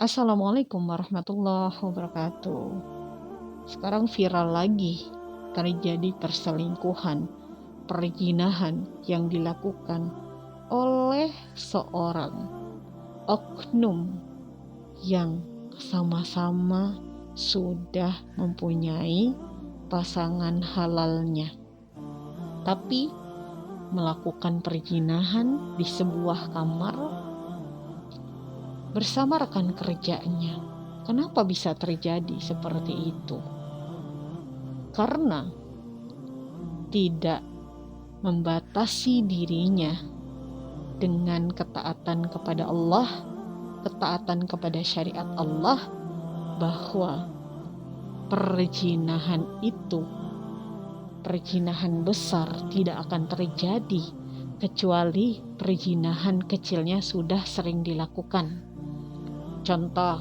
Assalamualaikum warahmatullahi wabarakatuh. Sekarang viral lagi terjadi perselingkuhan, perzinahan yang dilakukan oleh seorang oknum yang sama-sama sudah mempunyai pasangan halalnya, tapi melakukan perzinahan di sebuah kamar bersama rekan kerjanya. Kenapa bisa terjadi seperti itu? Karena tidak membatasi dirinya dengan ketaatan kepada Allah, ketaatan kepada syariat Allah, bahwa perzinahan itu, perzinahan besar tidak akan terjadi kecuali perzinahan kecilnya sudah sering dilakukan. Contoh,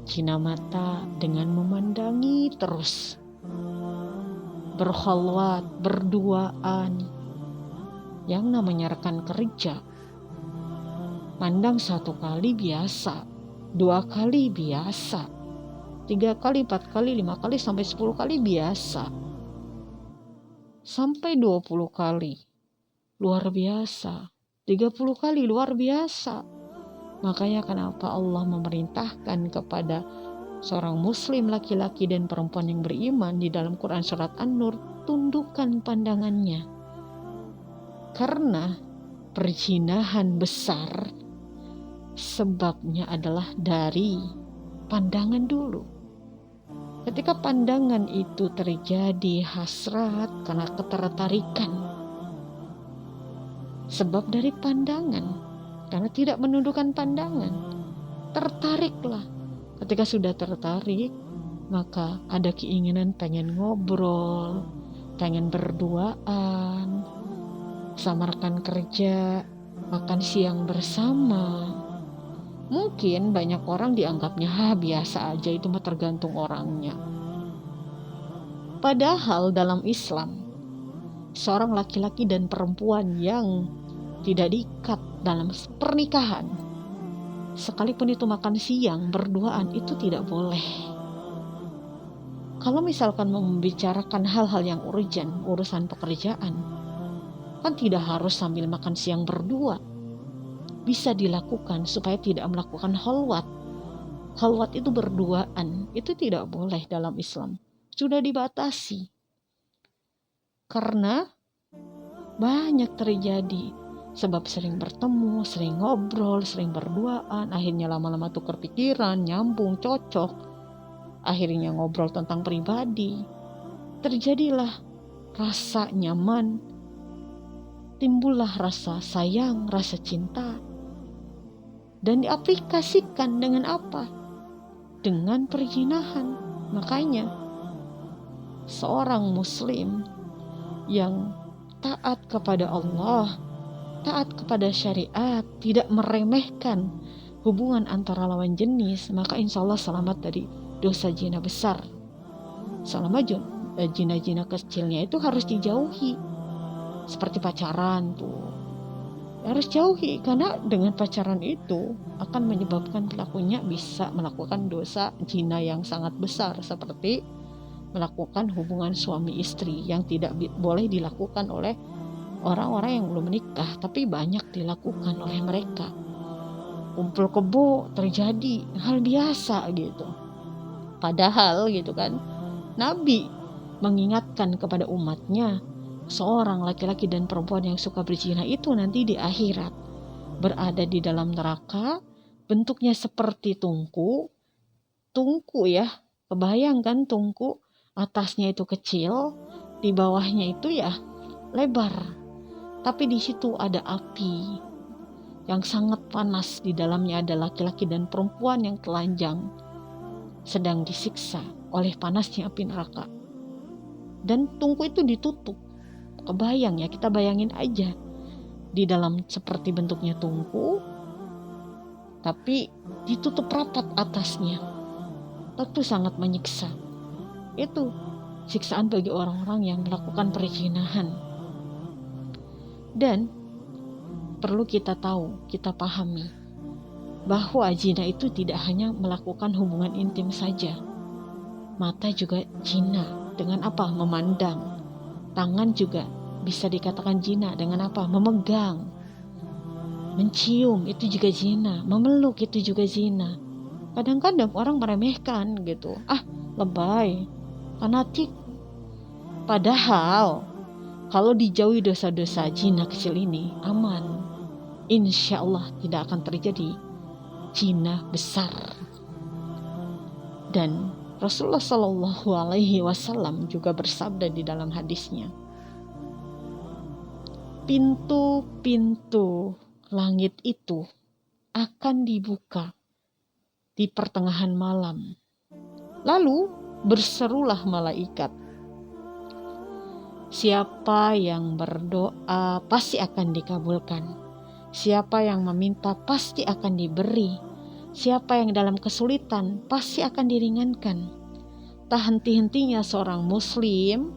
zina mata dengan memandangi terus, berkhalwat, berduaan. Yang namanya rekan kerja, mandang 1 kali biasa, 2 kali biasa, 3 kali, 4 kali, 5 kali, sampai 10 kali biasa, sampai 20 kali luar biasa, 30 kali luar biasa. Makanya kenapa Allah memerintahkan kepada seorang muslim laki-laki dan perempuan yang beriman di dalam Quran surat An-Nur, tundukkan pandangannya. Karena perzinahan besar sebabnya adalah dari pandangan dulu. Ketika pandangan itu terjadi hasrat karena ketertarikan, sebab dari pandangan. Karena tidak menundukkan pandangan, tertariklah. Ketika sudah tertarik, maka ada keinginan pengen ngobrol, pengen berduaan, sama rekan kerja, makan siang bersama. Mungkin banyak orang dianggapnya biasa aja, itu mah tergantung orangnya. Padahal dalam Islam, seorang laki-laki dan perempuan yang tidak diikat dalam pernikahan, sekalipun itu makan siang berduaan, itu tidak boleh. Kalau misalkan membicarakan hal-hal yang urgent, urusan pekerjaan, kan tidak harus sambil makan siang berdua. Bisa dilakukan supaya tidak melakukan khalwat. Khalwat itu berduaan, itu tidak boleh dalam Islam. Sudah dibatasi. Karena banyak terjadi. Sebab sering bertemu, sering ngobrol, sering berduaan, akhirnya lama-lama tukar pikiran, nyambung, cocok. Akhirnya ngobrol tentang pribadi. Terjadilah rasa nyaman, timbullah rasa sayang, rasa cinta. Dan diaplikasikan dengan apa? Dengan perzinahan. Makanya seorang muslim yang taat kepada Allah, taat kepada syariat, tidak meremehkan hubungan antara lawan jenis, maka insya Allah selamat dari dosa zina besar. Selama zina-zina kecilnya itu harus dijauhi. Seperti pacaran tuh, harus jauhi, karena dengan pacaran itu akan menyebabkan pelakunya bisa melakukan dosa zina yang sangat besar, seperti melakukan hubungan suami istri yang tidak boleh dilakukan oleh orang-orang yang belum menikah, tapi banyak dilakukan oleh mereka. Kumpul kebo terjadi hal biasa gitu. Padahal gitu kan, Nabi mengingatkan kepada umatnya, seorang laki-laki dan perempuan yang suka berzina itu nanti di akhirat berada di dalam neraka, bentuknya seperti tungku ya, kebayangkan tungku, atasnya itu kecil, di bawahnya itu ya lebar. Tapi di situ ada api yang sangat panas, di dalamnya ada laki-laki dan perempuan yang telanjang sedang disiksa oleh panasnya api neraka. Dan tungku itu ditutup. Kebayang ya, kita bayangin aja, di dalam seperti bentuknya tungku, tapi ditutup rapat atasnya. Itu sangat menyiksa. Itu siksaan bagi orang-orang yang melakukan perzinahan. Dan perlu kita tahu, kita pahami, bahwa zina itu tidak hanya melakukan hubungan intim saja. Mata juga zina. Dengan apa? Memandang. Tangan juga bisa dikatakan zina. Dengan apa? Memegang. Mencium itu juga zina. Memeluk itu juga zina. Kadang-kadang orang meremehkan gitu. Lebay, fanatik. Padahal kalau dijauhi dosa-dosa zina kecil ini, aman. Insya Allah tidak akan terjadi zina besar. Dan Rasulullah Shallallahu Alaihi Wasallam juga bersabda di dalam hadisnya, pintu-pintu langit itu akan dibuka di pertengahan malam. Lalu berserulah malaikat, siapa yang berdoa pasti akan dikabulkan. Siapa yang meminta pasti akan diberi. Siapa yang dalam kesulitan pasti akan diringankan. Tak henti-hentinya seorang muslim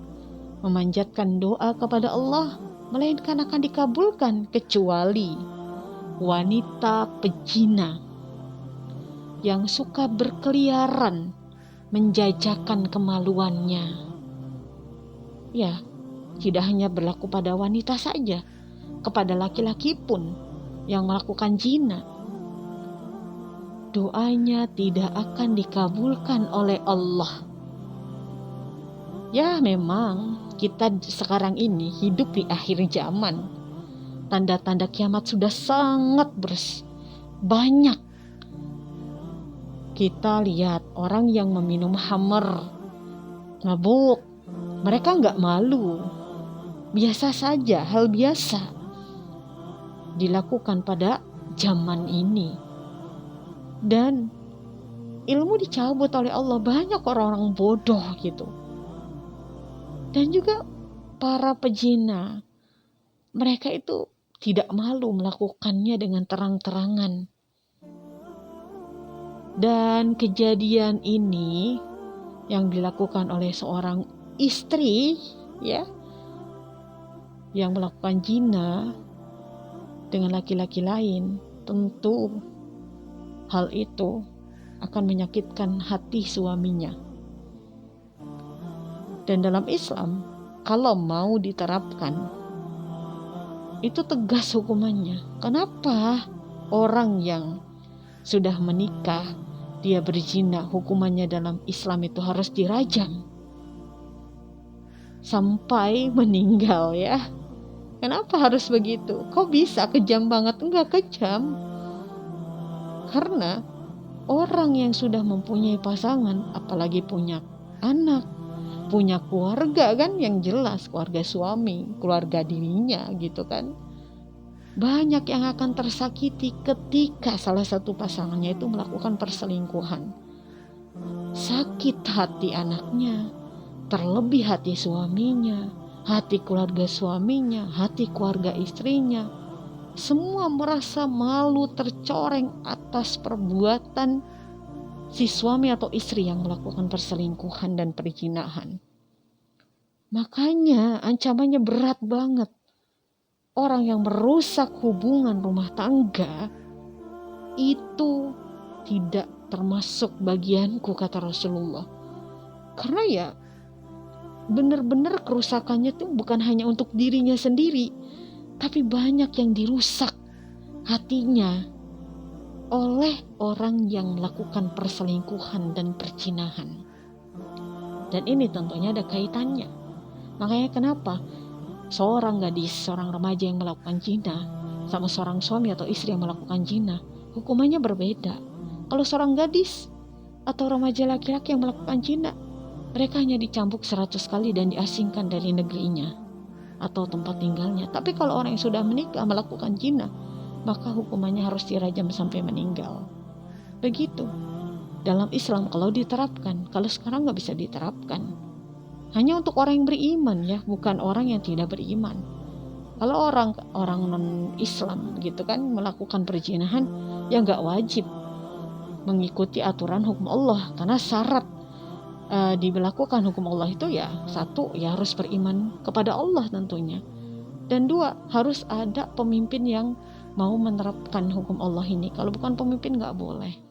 memanjatkan doa kepada Allah, melainkan akan dikabulkan, kecuali wanita pezina yang suka berkeliaran menjajakan kemaluannya. Ya, tidak hanya berlaku pada wanita saja, kepada laki-laki pun yang melakukan zina, doanya tidak akan dikabulkan oleh Allah. Ya, memang kita sekarang ini hidup di akhir zaman. Tanda-tanda kiamat sudah sangat banyak. Kita lihat orang yang meminum khamr, mabuk, mereka nggak malu. Biasa saja, hal biasa dilakukan pada zaman ini. Dan ilmu dicabut oleh Allah, banyak orang-orang bodoh gitu. Dan juga para pezina, mereka itu tidak malu melakukannya dengan terang-terangan. Dan kejadian ini yang dilakukan oleh seorang istri, ya, yang melakukan zina dengan laki-laki lain, tentu hal itu akan menyakitkan hati suaminya. Dan dalam Islam, kalau mau diterapkan, itu tegas hukumannya. Kenapa orang yang sudah menikah, dia berzina, hukumannya dalam Islam itu harus dirajam sampai meninggal, ya? Kenapa harus begitu? Kok bisa kejam banget? Enggak kejam. Karena orang yang sudah mempunyai pasangan, apalagi punya anak, punya keluarga kan, yang jelas keluarga suami, keluarga dirinya gitu kan. Banyak yang akan tersakiti ketika salah satu pasangannya itu melakukan perselingkuhan. Sakit hati anaknya, terlebih hati suaminya, hati keluarga suaminya, hati keluarga istrinya. Semua merasa malu, tercoreng atas perbuatan si suami atau istri yang melakukan perselingkuhan dan perzinahan. Makanya ancamannya berat banget. Orang yang merusak hubungan rumah tangga itu tidak termasuk bagianku, kata Rasulullah. Karena ya benar-benar kerusakannya tuh bukan hanya untuk dirinya sendiri, tapi banyak yang dirusak hatinya oleh orang yang melakukan perselingkuhan dan perzinahan. Dan ini tentunya ada kaitannya. Makanya kenapa seorang gadis, seorang remaja yang melakukan zina sama seorang suami atau istri yang melakukan zina, hukumannya berbeda. Kalau seorang gadis atau remaja laki-laki yang melakukan zina, mereka hanya dicambuk 100 kali dan diasingkan dari negerinya atau tempat tinggalnya. Tapi kalau orang yang sudah menikah melakukan zina, maka hukumannya harus dirajam sampai meninggal. Begitu dalam Islam kalau diterapkan. Kalau sekarang nggak bisa diterapkan. Hanya untuk orang yang beriman, ya, bukan orang yang tidak beriman. Kalau orang non-Islam gitu kan melakukan perzinahan, ya nggak wajib mengikuti aturan hukum Allah, karena syarat diberlakukan hukum Allah itu ya satu, ya harus beriman kepada Allah tentunya, dan dua, harus ada pemimpin yang mau menerapkan hukum Allah ini. Kalau bukan pemimpin nggak boleh.